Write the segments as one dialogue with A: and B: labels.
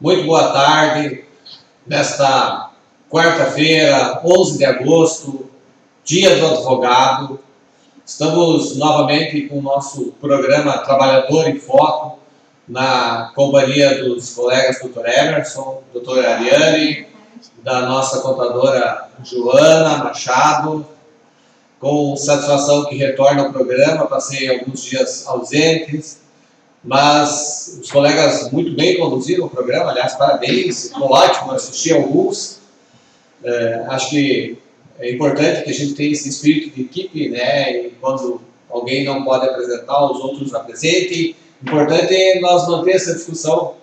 A: Muito boa tarde, nesta quarta-feira, 11 de agosto, Dia do Advogado. Estamos novamente com o nosso programa Trabalhador em Foco, na companhia dos colegas Dr. Emerson, Dr. Ariane, da nossa contadora Joana Machado. Com satisfação que retorna ao programa, passei alguns dias ausentes, mas os colegas muito bem conduziram o programa, aliás, parabéns, ficou ótimo assistir alguns. Acho que é importante que a gente tenha esse espírito de equipe, né? E quando alguém não pode apresentar, os outros apresentem. Importante é nós manter essa discussão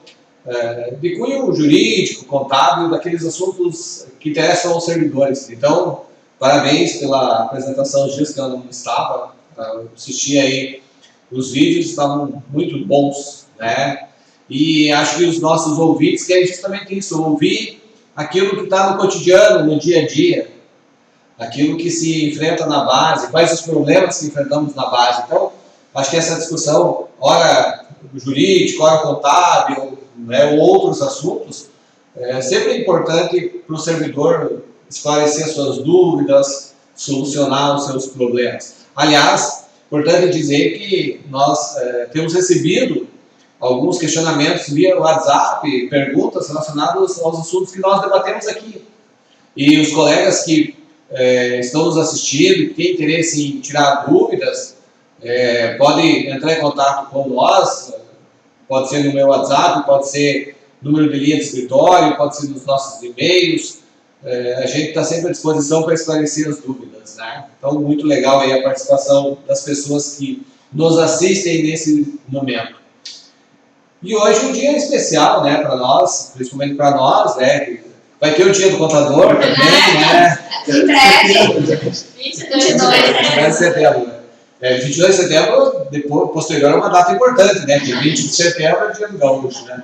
A: de cunho jurídico, contábil, daqueles assuntos que interessam aos servidores. Então, parabéns pela apresentação dos dias que eu não estava. Eu assisti aí os vídeos, estavam muito bons, né? E acho que os nossos ouvintes querem justamente isso, ouvir aquilo que está no cotidiano, no dia a dia, aquilo que se enfrenta na base, quais os problemas que enfrentamos na base. Então, acho que essa discussão, ora jurídico, ora contábil, né, ou outros assuntos, é sempre importante para o servidor esclarecer suas dúvidas, solucionar os seus problemas. Aliás, importante dizer que nós temos recebido alguns questionamentos via WhatsApp, perguntas relacionadas aos assuntos que nós debatemos aqui. E os colegas que estão nos assistindo, que têm interesse em tirar dúvidas, podem entrar em contato com nós, pode ser no meu WhatsApp, pode ser número de linha de escritório, pode ser nos nossos e-mails. A gente está sempre à disposição para esclarecer as dúvidas, né? Então, muito legal aí a participação das pessoas que nos assistem nesse momento. E hoje um dia especial, né, para nós, principalmente para nós, né? Vai ter o dia do contador também, né?
B: Em breve, 22 de
A: setembro. 22 de setembro, depois, posterior, é uma data importante, né? Porque 20 de setembro é o dia do gaúcho, né?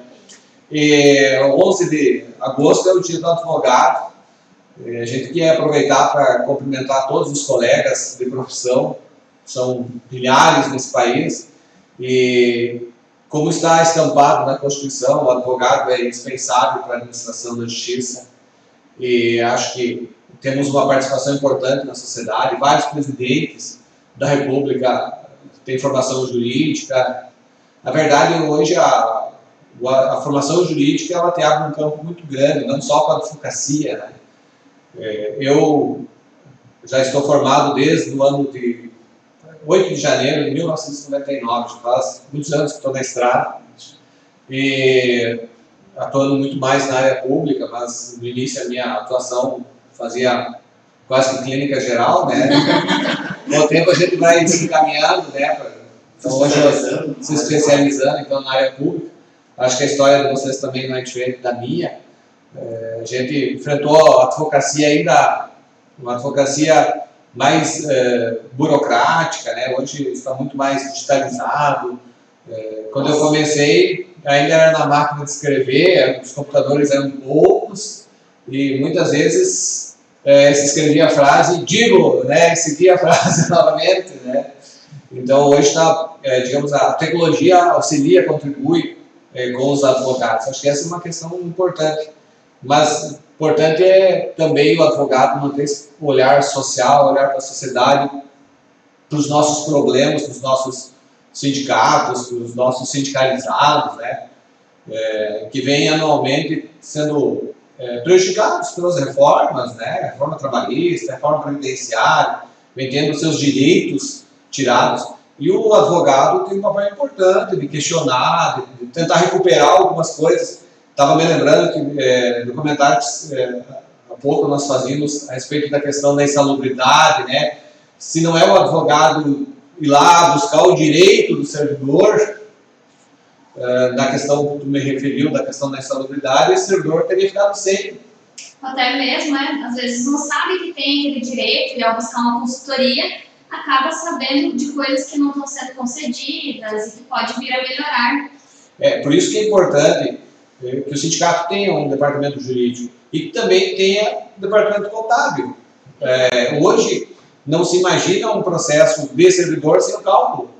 A: E 11 de agosto é o dia do advogado. A gente quer aproveitar para cumprimentar todos os colegas de profissão, são milhares nesse país, e como está estampado na Constituição, o advogado é indispensável para a administração da justiça, e acho que temos uma participação importante na sociedade, vários presidentes da República têm formação jurídica. Na verdade, hoje a formação jurídica ela te abre um campo muito grande, não só para a advocacia, né? Eu já estou formado desde o ano de 8 de janeiro de 1999, faz muitos anos que estou na estrada e atuando muito mais na área pública, mas no início a minha atuação fazia quase que clínica geral, né? Com o tempo a gente vai se encaminhando, né? Então hoje eu se especializando então, na área pública. Acho que a história de vocês também não é diferente da minha. A gente enfrentou a advocacia ainda, uma advocacia mais burocrática, né? Hoje está muito mais digitalizado. Quando eu comecei, ainda era na máquina de escrever, os computadores eram poucos e muitas vezes se escrevia a frase, digo, né? Seguia a frase novamente, né? Então hoje está, digamos, a tecnologia auxilia, contribui com os advogados. Acho que essa é uma questão importante. Mas importante é também o advogado manter esse olhar social, olhar para a sociedade, para os nossos problemas, para os nossos sindicatos, para os nossos sindicalizados, né? Que vêm anualmente sendo prejudicados pelas reformas, né? Reforma trabalhista, reforma previdenciária, vem tendo seus direitos tirados. E o advogado tem um papel importante de questionar, de tentar recuperar algumas coisas. Estava me lembrando que no comentário há pouco nós fazíamos a respeito da questão da insalubridade, né? Se não é o advogado ir lá buscar o direito do servidor, na questão que tu me referiu, da questão da insalubridade, esse servidor teria ficado sem.
B: Até mesmo, né? Às vezes não sabe que tem aquele direito e ao buscar uma consultoria, acaba sabendo de coisas que não estão sendo concedidas e que pode vir a melhorar.
A: Por isso que é importante que o sindicato tenha um departamento jurídico e que também tenha um departamento contábil. Hoje não se imagina um processo de servidor sem o cálculo.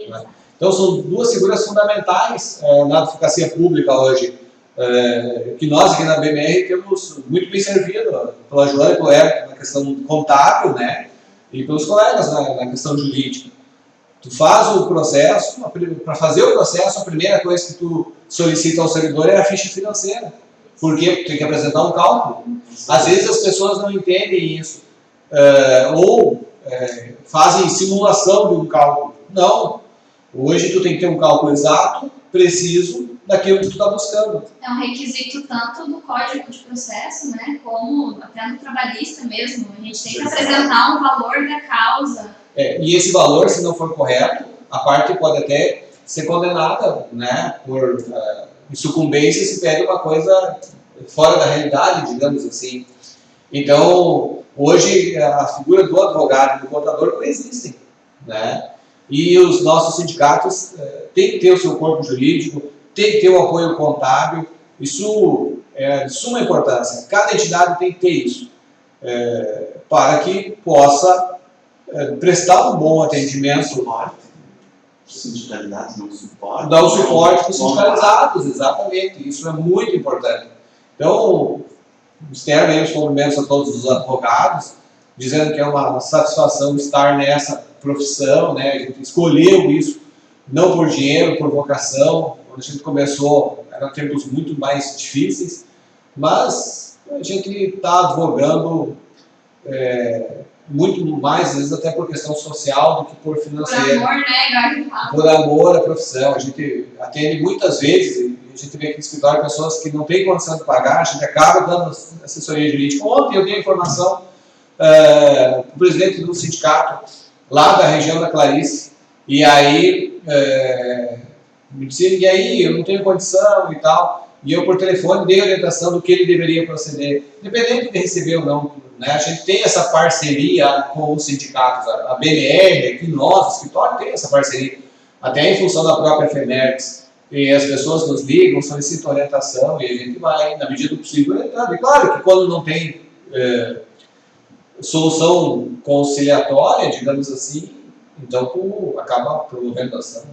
A: Né? Então são duas figuras fundamentais na advocacia pública hoje. que nós aqui na BMR temos muito bem servido pela Joana e pelo Everton na questão contábil, né? E pelos colegas na questão jurídica. Tu faz o processo, para fazer o processo, a primeira coisa que tu solicita ao servidor é a ficha financeira. Porque tu tem que apresentar um cálculo. Às vezes as pessoas não entendem isso. Ou fazem simulação de um cálculo. Não. Hoje tu tem que ter um cálculo exato, preciso, daquilo que tu está buscando.
B: É um requisito tanto do Código de Processo, né, como até no trabalhista mesmo. A gente tem que apresentar um valor da causa.
A: E esse valor, se não for correto, a parte pode até ser condenada, né, por sucumbência se pede uma coisa fora da realidade, digamos assim. Então, hoje, a figura do advogado e do contador coexistem, né? E os nossos sindicatos têm que ter o seu corpo jurídico, tem que ter o apoio contábil, isso é de suma importância. Cada entidade tem que ter isso, para que possa prestar um bom atendimento.
C: Os sindicalizados não suportam.
A: Dar o suporte para os sindicalizados, exatamente, isso é muito importante. Então, externo aí os cumprimentos a todos os advogados, dizendo que é uma satisfação estar nessa profissão, né? A gente escolheu isso, não por dinheiro, por vocação. Quando a gente começou, eram tempos muito mais difíceis, mas a gente está advogando muito mais, às vezes até por questão social do que por financeira.
B: Por amor, né?
A: Por amor à profissão. A gente atende muitas vezes, e a gente vê aqui no escritório pessoas que não têm condição de pagar, a gente acaba dando assessoria jurídica. Ontem eu dei informação para o presidente do sindicato lá da região da Clarice, e aí me disse, e aí, eu não tenho condição e tal, e eu por telefone dei orientação do que ele deveria proceder, independente de receber ou não, né? A gente tem essa parceria com os sindicatos, a BNR, aqui nós, o escritório tem essa parceria, até em função da própria FEMERGS, e as pessoas nos ligam, solicitam orientação, e a gente vai, na medida do possível, orientando. E claro que quando não tem solução conciliatória, digamos assim, então tu acaba promovendo a ação.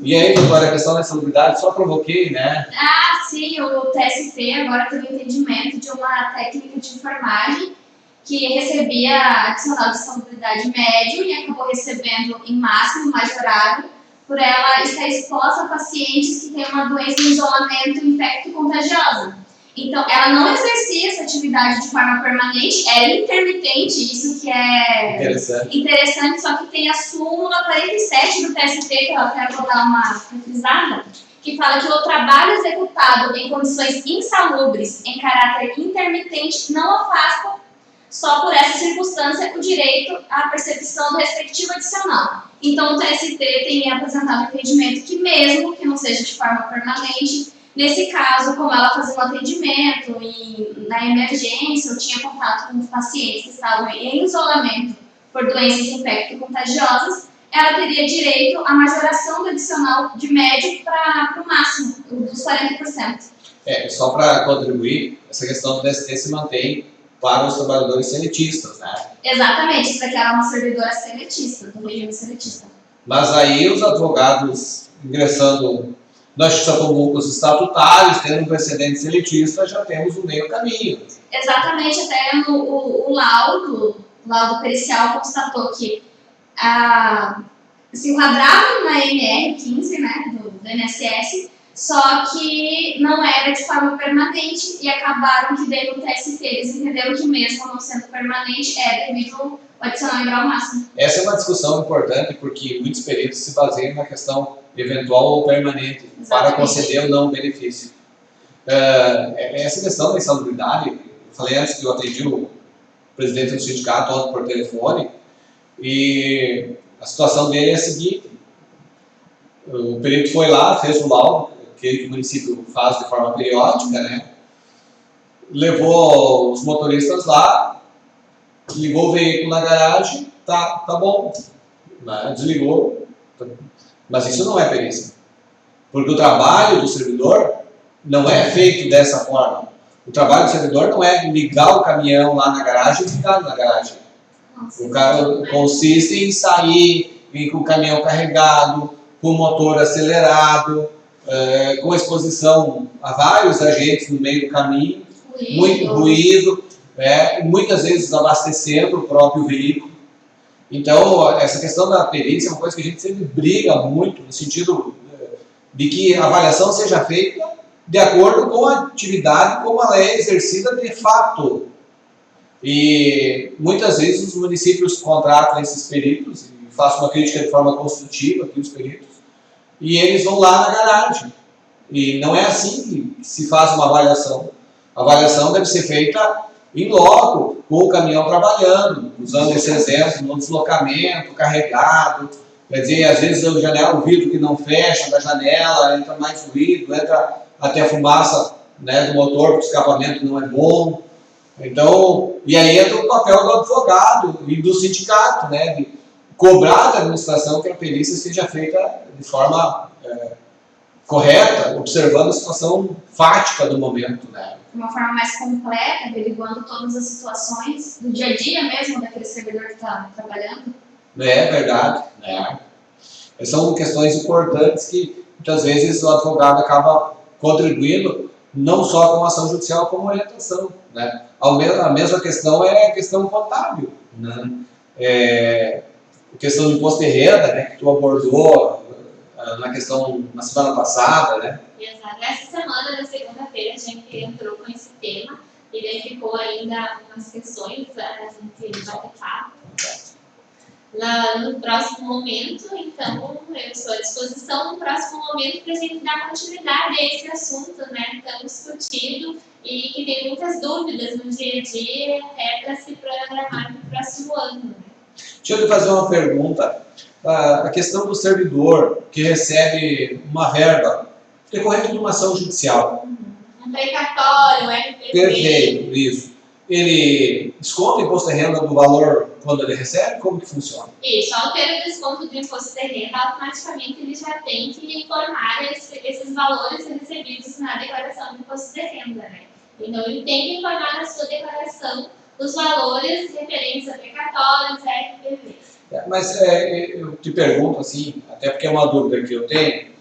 A: E aí, doutora, a questão da insalubridade, só provoquei, né?
B: Ah, sim, o TST agora teve entendimento de uma técnica de enfermagem que recebia adicional de insalubridade médio e acabou recebendo em máximo majorado por ela estar exposta a pacientes que têm uma doença em isolamento infecto-contagiosa. Então, ela não exercia essa atividade de forma permanente, era intermitente, isso que é interessante, só que tem a súmula 47 do TST, que eu quero dar uma frisada, que fala que o trabalho executado em condições insalubres, em caráter intermitente, não afasta, só por essa circunstância, o direito à percepção do respectivo adicional. Então, o TST tem apresentado um entendimento que, mesmo que não seja de forma permanente, nesse caso, como ela fazia um atendimento e na emergência eu tinha contato com pacientes que estavam em isolamento por doenças infecto-contagiosas, ela teria direito à majoração do adicional de médio para o máximo, dos 40%.
A: Só para contribuir, essa questão do DST se mantém para os trabalhadores seletistas, né?
B: Exatamente, isso aqui era uma servidora seletista, do regime seletista.
A: Mas aí os advogados ingressando na Justiça Comum com os estatutários, tendo um precedente seletista, já temos o meio caminho.
B: Exatamente, até o laudo pericial constatou que se enquadrava na MR15, né, do INSS, só que não era de forma permanente e acabaram que dentro do TST eles entenderam que mesmo não sendo permanente devido ao adicional em grau máximo. Essa é uma discussão importante porque muitos peritos se baseiam na questão eventual ou permanente. Exatamente. Para conceder ou não o benefício. Essa questão da insalubridade, eu falei antes que eu atendi o presidente do sindicato ontem por telefone e a situação dele é a seguinte: o perito foi lá, fez o laudo, que o município faz de forma periódica, né? Levou os motoristas lá, ligou o veículo na garagem, tá bom, né? Desligou, mas isso não é perícia, porque o trabalho do servidor não é feito dessa forma. O trabalho do servidor não é ligar o caminhão lá na garagem e ficar na garagem. O cara consiste em sair, vir com o caminhão carregado, com o motor acelerado,
A: com exposição a vários agentes no meio do caminho,
B: Ruído.
A: muito ruído, muitas vezes abastecendo o próprio veículo. Então, essa questão da perícia é uma coisa que a gente sempre briga muito, no sentido de que a avaliação seja feita de acordo com a atividade, como ela é exercida de fato. E muitas vezes os municípios contratam esses peritos, e faço uma crítica de forma construtiva aqui os peritos, e eles vão lá na garagem. E não é assim que se faz uma avaliação. A avaliação deve ser feita em loco, com o caminhão trabalhando, usando esse exemplo, no deslocamento, carregado. Quer dizer, às vezes o vidro que não fecha da janela, entra mais ruído, entra até fumaça, né, do motor, porque o escapamento não é bom. Então, e aí entra o papel do advogado e do sindicato, né, de cobrar da administração que a perícia seja feita de forma correta, observando a situação fática do momento, né.
B: De uma forma mais completa, averiguando todas as situações do dia a dia mesmo daquele servidor que está trabalhando.
A: É verdade, né. São questões importantes que muitas vezes o advogado acaba contribuindo não só com a ação judicial, como orientação, né. A mesma questão é a questão contábil, né. A questão do imposto de renda, né, que tu abordou na semana passada, né.
B: Exato. Essa semana, na segunda-feira, a gente entrou com esse tema e daí ficou ainda umas questões a gente bater papo. No próximo momento, então, eu estou à disposição no próximo momento para a gente dar continuidade a esse assunto, né, tão discutido e que tem muitas dúvidas no dia a dia, até para se programar no próximo ano. Né?
A: Deixa eu te fazer uma pergunta. A questão do servidor que recebe uma verba decorrente de uma ação judicial.
B: Um precatório, FPV.
A: Perfeito, isso. Ele desconta o imposto de renda do valor quando ele recebe? Como que funciona?
B: Isso, ao ter o desconto do imposto de renda, automaticamente ele já tem que informar esses valores recebidos na declaração do imposto de renda, né? Então ele tem que informar na sua declaração os valores referentes a precatórios, FPV.
A: Mas eu te pergunto assim, até porque é uma dúvida que eu tenho,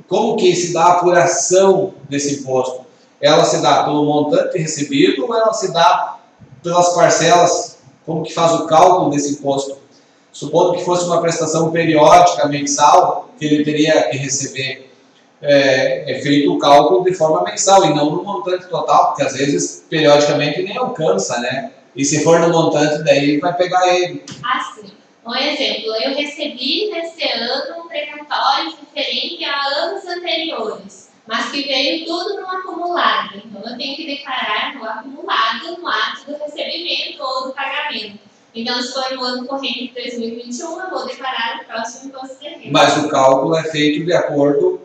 A: como que se dá a apuração desse imposto? Ela se dá pelo montante recebido ou ela se dá pelas parcelas? Como que faz o cálculo desse imposto? Supondo que fosse uma prestação periódica, mensal, que ele teria que receber, é feito o cálculo de forma mensal e não no montante total, porque às vezes, periodicamente, nem alcança, né? E se for no montante, daí vai pegar ele.
B: Assim, um exemplo, eu recebi nesse ano um precatório referente a anos anteriores, mas que veio tudo no acumulado. Então, eu tenho que declarar no acumulado, no ato do recebimento ou do pagamento. Então, se for no ano corrente de 2021, eu vou declarar o próximo imposto de renda.
A: Mas o cálculo é feito de acordo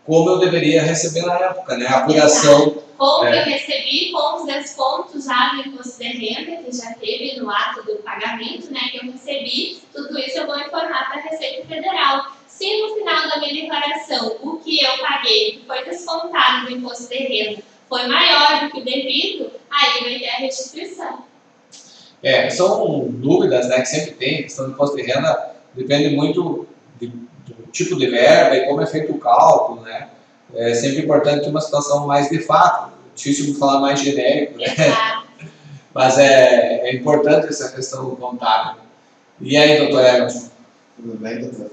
A: com como eu deveria receber na época, né? A apuração.
B: Como eu recebi, com os descontos já do imposto de renda, que já teve no ato do pagamento, né, que eu recebi, tudo isso eu vou informar para a Receita Federal. Se no final da minha declaração o que eu paguei, que foi descontado do imposto de renda, foi maior do que o devido, aí vai ter a restituição.
A: São dúvidas, né, que sempre tem. A questão do imposto de renda depende muito do tipo de verba e como é feito o cálculo, né? É sempre importante ter uma situação mais de fato. Difícil de falar mais genérico, né?
B: Exato.
A: Mas é importante essa questão contábil. E aí, doutor Emerson?
C: Tudo bem, doutor?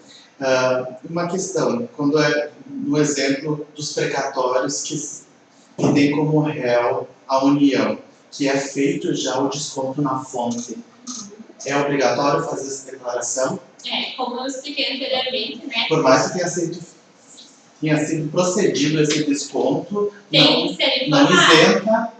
C: Uma questão, quando no exemplo dos precatórios que tem como réu a União, que é feito já o desconto na fonte, é obrigatório fazer essa declaração?
B: Como eu expliquei anteriormente, né?
C: Por mais que tenha sido procedido esse desconto,
B: Tem que ser
C: não
B: informado.
C: isenta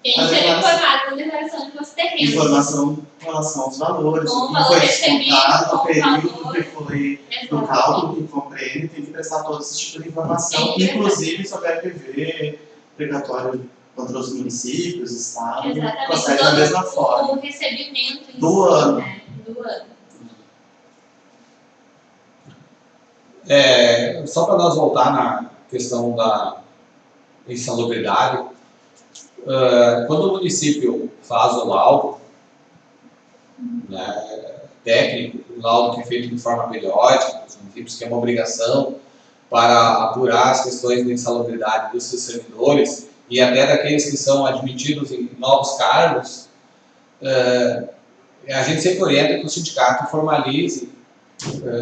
B: Tem que ser informado na declaração de imposto de renda.
C: informação em relação aos valores,
B: Com o
C: o que
B: valor
C: foi
B: recebido,
C: descontado,
B: com
C: o
B: o
C: período
B: valor.
C: que foi do cálculo que compreende, tem que prestar todo esse tipo de informação,
B: Sim,
C: inclusive sobre a FPV, precatório contra os municípios, estado,
B: Exatamente.
C: procede da
B: Todo
C: mesma forma.
B: o recebimento em
C: Do
B: si,
C: ano.
B: né? Do ano.
A: Só para nós voltar na questão da insalubridade, quando o município faz o laudo, né, técnico, o laudo que é feito de forma periódica, os municípios que é uma obrigação, para apurar as questões de insalubridade dos seus servidores e até daqueles que são admitidos em novos cargos, a gente sempre orienta que o sindicato formalize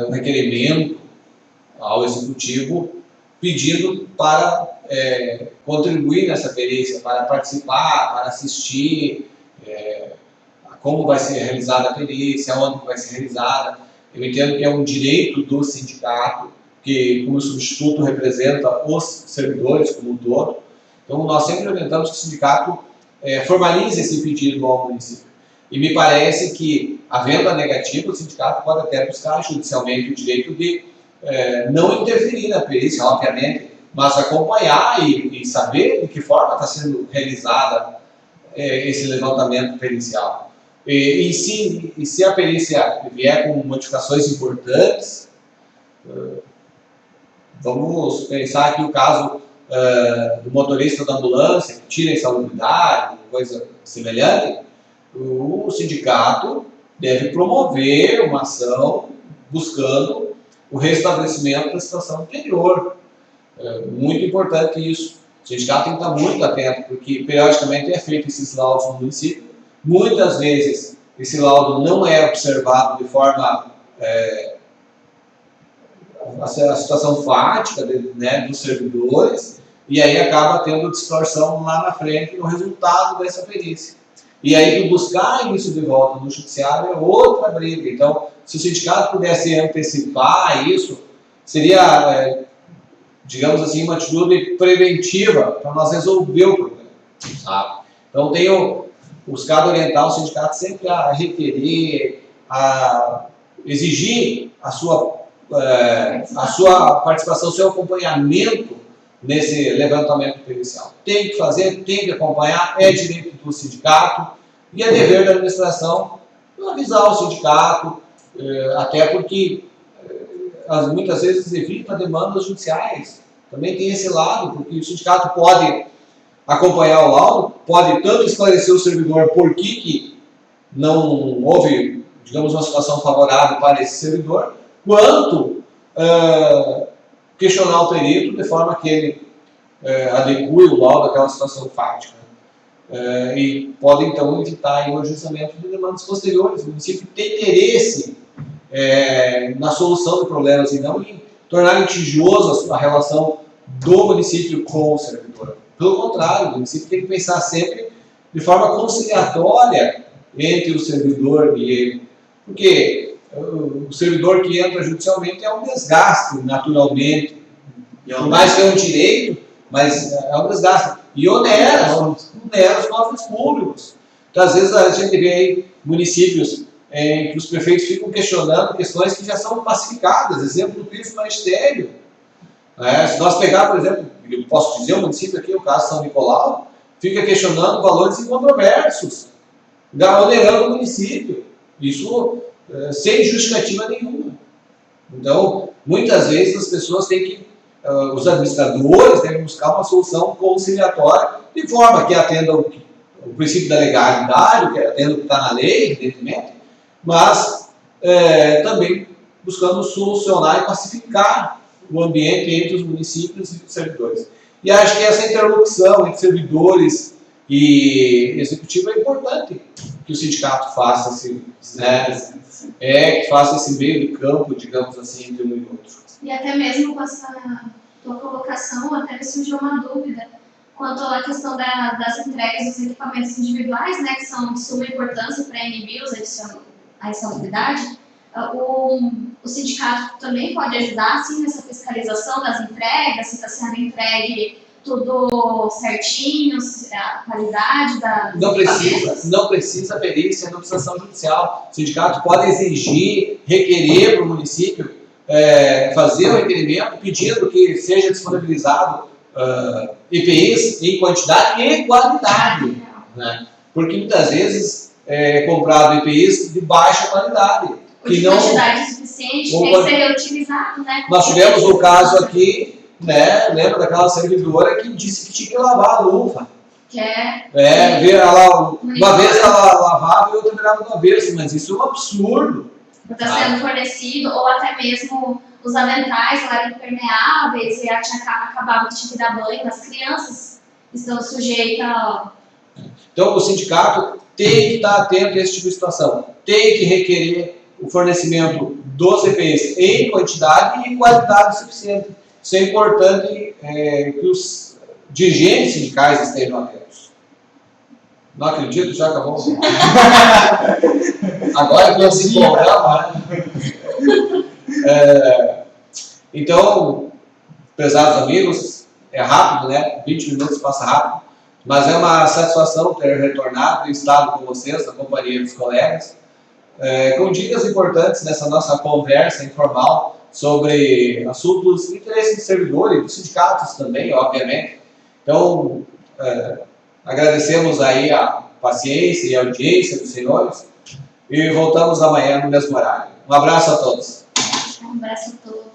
A: um requerimento ao executivo pedindo para contribuir nessa perícia, para participar, para assistir, como vai ser realizada a perícia, onde vai ser realizada. Eu entendo que é um direito do sindicato, que como substituto representa os servidores como um todo. Então nós sempre orientamos que o sindicato formalize esse pedido ao município. E me parece que, havendo a negativa, o sindicato pode até buscar judicialmente o direito de não interferir na perícia, obviamente, mas acompanhar e saber de que forma está sendo realizada esse levantamento pericial. E se a perícia vier com modificações importantes, vamos pensar aqui o caso do motorista da ambulância que tira a insalubridade, coisa semelhante, o sindicato deve promover uma ação buscando o restabelecimento da situação anterior. Muito importante isso. O sindicato tem que estar muito atento, porque periodicamente é feito esses laudos no município. Muitas vezes esse laudo não é observado de forma a situação fática dos servidores, e aí acaba tendo distorção lá na frente no resultado dessa perícia. E aí buscar isso de volta no judiciário é outra briga. Então, se o sindicato pudesse antecipar isso, seria, digamos assim, uma atitude preventiva para nós resolver o problema, sabe? Então, tenho buscado orientar o sindicato sempre a requerer, a exigir a sua participação, o seu acompanhamento nesse levantamento pericial. Tem que fazer, tem que acompanhar, é direito do sindicato e é dever da administração avisar o sindicato, até porque muitas vezes evita demandas judiciais. Também tem esse lado, porque o sindicato pode acompanhar o laudo, pode tanto esclarecer o servidor por que não houve, digamos, uma situação favorável para esse servidor, quanto questionar o perito de forma que ele adeque o laudo àquela situação fática. E pode, então, evitar o ajuizamento de demandas posteriores. O município tem interesse na solução de problemas e não em tornar litigiosa a relação do município com o servidor. Pelo contrário, o município tem que pensar sempre de forma conciliatória entre o servidor e ele. Porque o servidor que entra judicialmente é um desgaste, naturalmente. Por mais que é um direito, mas é um desgaste. E onera os cofres públicos. Então, às vezes, a gente vê aí municípios em que os prefeitos ficam questionando questões que já são pacificadas. Exemplo do piso magistério. Se nós pegar, por exemplo, eu posso dizer o município aqui, o caso de São Nicolau, fica questionando valores incontroversos, onerando o município. Isso sem justificativa nenhuma. Então, muitas vezes as pessoas têm que, os administradores devem buscar uma solução conciliatória de forma que atenda o princípio da legalidade, que atenda o que está na lei, evidentemente, mas também buscando solucionar e pacificar o ambiente entre os municípios e os servidores. E acho que essa interlocução entre servidores e executivo é importante que o sindicato faça que faça esse meio de campo, digamos assim, entre um e outro.
B: E até mesmo com essa tua colocação, até me surgiu uma dúvida quanto à questão das entregas dos equipamentos individuais, né, que são de suma importância para inibir a insalubridade. O sindicato também pode ajudar assim, nessa fiscalização das entregas, se está sendo entregue tudo certinho, a qualidade da...
A: Não precisa perícia, não precisa ação judicial. O sindicato pode exigir, requerer para o município fazer o requerimento pedindo que seja disponibilizado EPIs em quantidade e qualidade. Né? Porque muitas vezes é comprado EPIs de baixa qualidade.
B: De quantidade suficiente, tem que ser reutilizado, né?
A: Nós tivemos um caso aqui, né? Lembra daquela servidora que disse que tinha que lavar a luva. Uma vez ela lavava e outra virava do avesso, mas isso é um absurdo.
B: Está sendo fornecido, ou até mesmo os aventais lá eram impermeáveis e acabava que tinha que dar banho nas crianças, estão sujeitas a...
A: Então, o sindicato tem que estar atento a esse tipo de situação, tem que requerer o fornecimento dos EPIs em quantidade e qualidade suficiente. Isso é importante que os dirigentes sindicais estejam atentos. Não acredito, já acabou. Agora que eu se programa, né? Então, prezados amigos, é rápido, né? 20 minutos passa rápido, mas é uma satisfação ter retornado e estado com vocês, na companhia dos colegas, com dicas importantes nessa nossa conversa informal sobre assuntos de interesse do servidor e dos sindicatos também, obviamente. Então, agradecemos aí a paciência e a audiência dos senhores e voltamos amanhã no mesmo horário. Um abraço a todos.
B: Um abraço a todos.